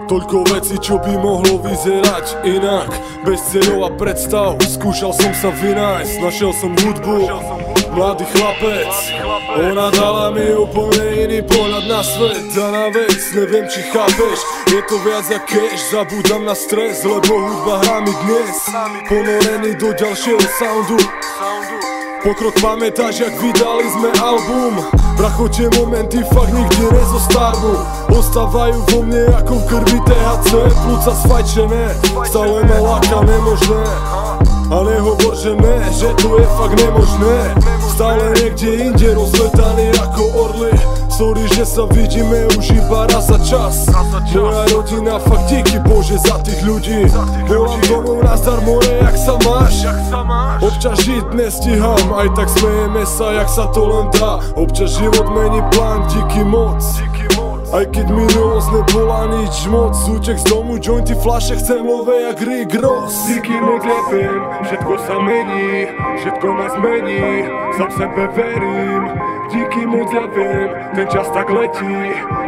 Toľko vecí, čo by mohlo vyzerať inak. Bez cieľov a predstav, skúšal som sa vynájsť. Našiel som hudbu, mladý chlapec. Ona dala mi úplne iný pohľad na svet a na vec. Neviem, či chápeš, je to viac a cash. Zabúdam na stres, lebo hudba hrá mi dnes. Ponorený do ďalšieho soundu. Pokrok pamätáš, jak vydali sme album. Bracho, tie momenty fakt nikdy nezostarnú. Ostávajú vo mne ako v krvi THC. Plúca sfajčené, stále ma láka nemožné. A nehovor, že ne, že to je fakt nemožné. Stále niekde inde rozletaný ako orly. Sorry, že sa vidíme už iba raz za čas. Moja rodina, fakt díky Bože za tých ľudí. Volám domov nazdar more, jak sa máš? Občas žiť nestíham, aj tak smejeme sa, jak sa to len dá. Občas život mení plán, díky moc. Aj keď minulosť nebola nič moc. Útek z domu, jointy, fľaše, chcem love jak Rick Ross. Díky moc, ja viem, všetko sa mení, všetko ma zmení, sám sebe verím. Díky moc, ja viem, ten čas tak letí,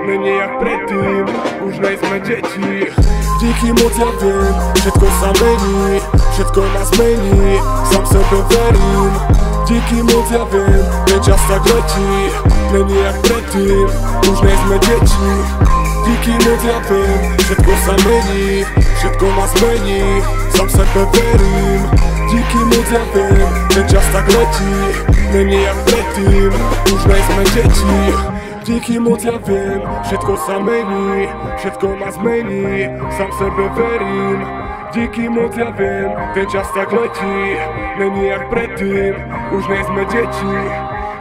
není jak predtým, už nejsme deti. Díky moc, ja viem, všetko sa mení, všetko ma zmení, sám sebe verím. Díky moc, ja viem, ten čas tak letí, není jak predtým, už nejsme deti. Díky moc, ja viem, všetko sa mení, všetko ma zmení, sám sebe verím. Díky moc, ja viem, ten čas tak letí, není jak predtým, už nejsme deti. Díky moc, ja viem, všetko sa mení, všetko ma zmení, sám sebe verím. Díky moc, ja viem, ten čas tak letí, není jak predtým, už nejsme deti.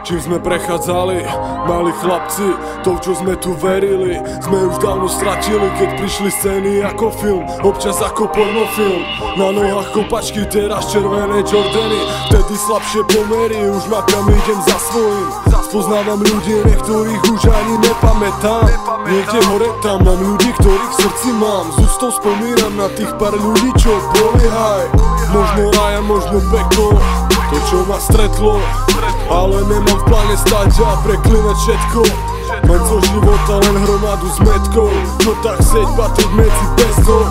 Čím sme prechádzali, mali chlapci, to, čo sme tu verili, sme už dávno stratili, keď prišli scény ako film, občas ako pornofilm. Na nohách kopačky, teraz červené Jordany, vtedy slabšie pomery, už makam, idem za svojím. Spoznávam ľudí, niektorých už ani nepamätám. Niekde hore tam mám ľudí, ktorých v srdci mám. Z úctou spomínam na tých pár ľudí, čo boli haj. Možno raj a možno peklo, to čo ma stretlo. Ale nemám v pláne stať a preklinať všetko. Mám zo života len hromadu zmetkov, no tak seď patriť medzi bestov.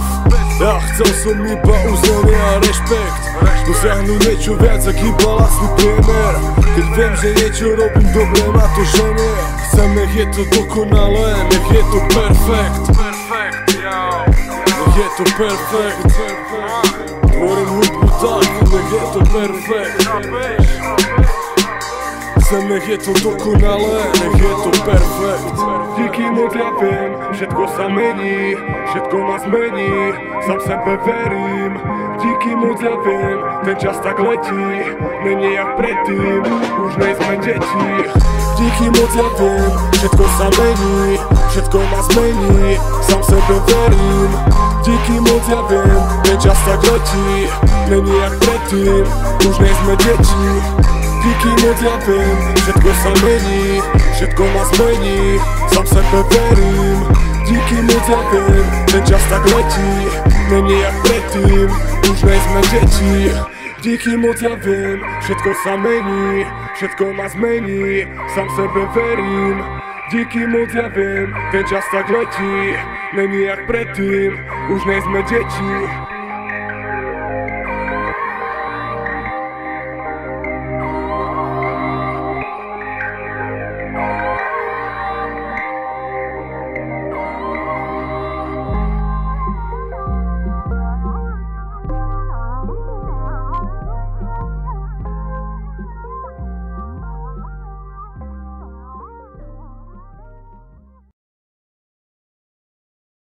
Ja chcel som iba uznanie a rešpekt, dosiahnuť niečo viac ak iba lacný priemer. Keď viem, že niečo robím dobre, ma to ženie. Chcem, nech je to dokonalé, nech je to perfekt. Nech je to perfekt. Tvorím hudbu tak, nech je to perfekt. Chcem, nech je to dokonalé, nech je to perfekt. Díky moc, ja viem, všetko sa mení, všetko ma zmení, sám sebe verím. Díky moc, ja viem, ten čas tak letí, není jak predtým, už nejsme deti. Díky moc, ja viem, všetko sa mení, všetko ma zmení, sám sebe verím. Díky moc, ja viem, ten čas tak letí, není jak predtým, už nejsme deti. Díky moc, ja viem, všetko sa mení, všetko ma zmení, sám sebe verím. Díky moc, ja viem, ten čas tak letí, není jak predtým, už nejsme deti. Díky moc, ja viem, všetko sa mení, všetko ma zmení, sám sebe verím. Díky moc, ja viem, ten čas tak letí, není jak predtým, už nejsme deti.